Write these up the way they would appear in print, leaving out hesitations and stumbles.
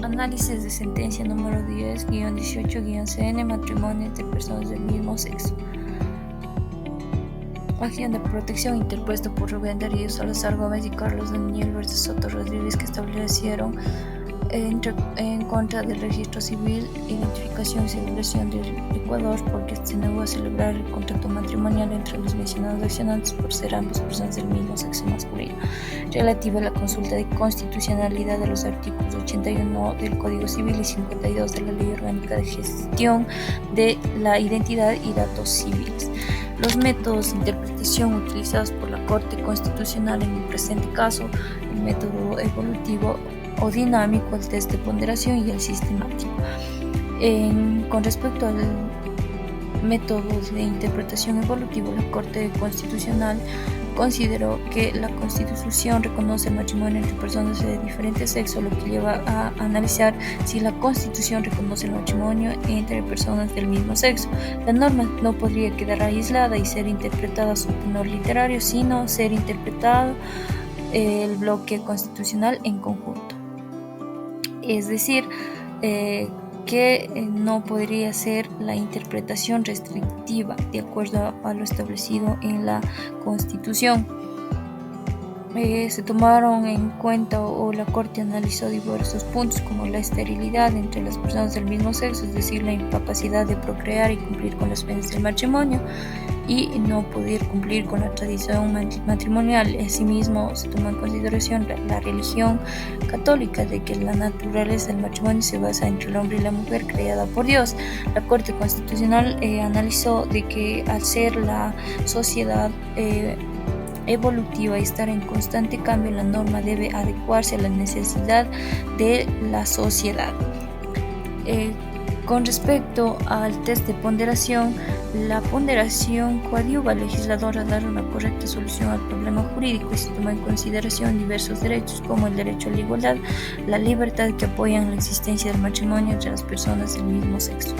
Análisis de sentencia número 10-18-CN, matrimonios de personas del mismo sexo. Acción de protección interpuesta por Rubén Darío Salazar Gómez y Carlos Daniel Verde Soto Rodríguez, que establecieron en contra del registro civil, identificación y celebración del Ecuador, porque se negó a celebrar el contrato matrimonial entre los mencionados accionantes por ser ambas personas del mismo sexo masculino, relativa a la consulta de constitucionalidad de los artículos 81 del Código Civil y 52 de la Ley Orgánica de Gestión de la Identidad y Datos Civiles. Los métodos de interpretación utilizados por la Corte Constitucional en el presente caso: el método evolutivo o dinámico, el test de ponderación y el sistemático. Con respecto al método de interpretación evolutivo, la Corte Constitucional consideró que la Constitución reconoce el matrimonio entre personas de diferente sexo, lo que lleva a analizar si la Constitución reconoce el matrimonio entre personas del mismo sexo. La norma no podría quedar aislada y ser interpretada su tenor literario, sino ser interpretado el bloque constitucional en conjunto. Es decir, que no podría ser la interpretación restrictiva de acuerdo a lo establecido en la Constitución. Se tomaron en cuenta, o la Corte analizó diversos puntos, como la esterilidad entre las personas del mismo sexo, es decir, la incapacidad de procrear y cumplir con las penas del matrimonio y no poder cumplir con la tradición matrimonial. Asimismo, se toma en consideración la religión católica, de que la naturaleza del matrimonio se basa entre el hombre y la mujer creada por Dios. La Corte Constitucional analizó de que al ser la sociedad evolutiva y estar en constante cambio, la norma debe adecuarse a la necesidad de la sociedad. Con respecto al test de ponderación, la ponderación coadyuva al legislador a dar una correcta solución al problema jurídico y se toma en consideración diversos derechos, como el derecho a la igualdad, la libertad, que apoyan la existencia del matrimonio entre las personas del mismo sexo,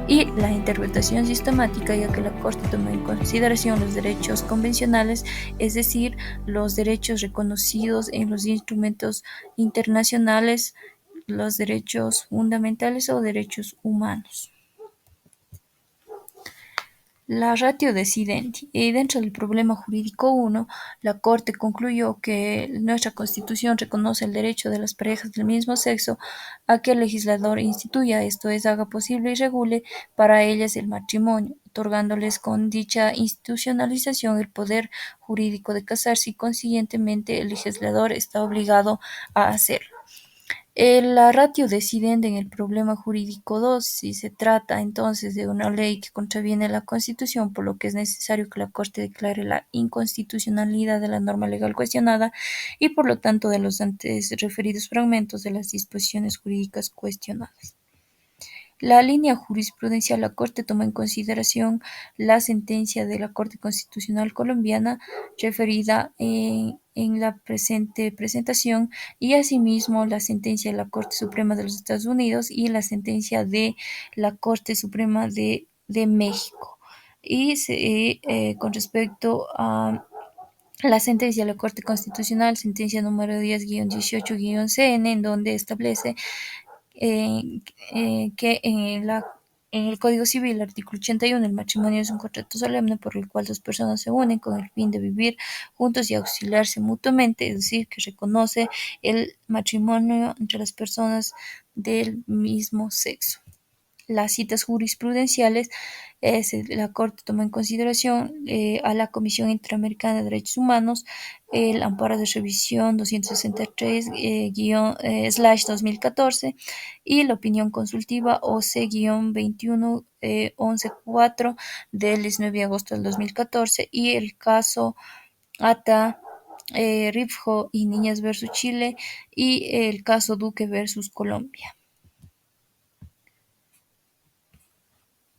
y la interpretación sistemática, ya que la Corte toma en consideración los derechos convencionales, es decir, los derechos reconocidos en los instrumentos internacionales, los derechos fundamentales o derechos humanos. La ratio decidendi. Dentro del problema jurídico 1, la Corte concluyó que nuestra Constitución reconoce el derecho de las parejas del mismo sexo a que el legislador instituya, esto es, haga posible y regule para ellas el matrimonio, otorgándoles con dicha institucionalización el poder jurídico de casarse, y consiguientemente el legislador está obligado a hacerlo. La ratio decidendi en el problema jurídico 2, si se trata entonces de una ley que contraviene la Constitución, por lo que es necesario que la Corte declare la inconstitucionalidad de la norma legal cuestionada y por lo tanto de los antes referidos fragmentos de las disposiciones jurídicas cuestionadas. La línea jurisprudencial: la Corte toma en consideración la sentencia de la Corte Constitucional colombiana referida en la presente presentación, y asimismo la sentencia de la Corte Suprema de los Estados Unidos y la sentencia de la Corte Suprema de México. Y con respecto a la sentencia de la Corte Constitucional, sentencia número 10-18-CN, en donde establece que en el Código Civil, artículo 81, el matrimonio es un contrato solemne por el cual dos personas se unen con el fin de vivir juntos y auxiliarse mutuamente, es decir, que reconoce el matrimonio entre las personas del mismo sexo. Las citas jurisprudenciales: la Corte toma en consideración a la Comisión Interamericana de Derechos Humanos, el amparo de revisión 263-2014 y la opinión consultiva OC-21-114 del 19 de agosto del 2014, y el caso ATA, Rifjo y Niñas versus Chile, y el caso Duque versus Colombia.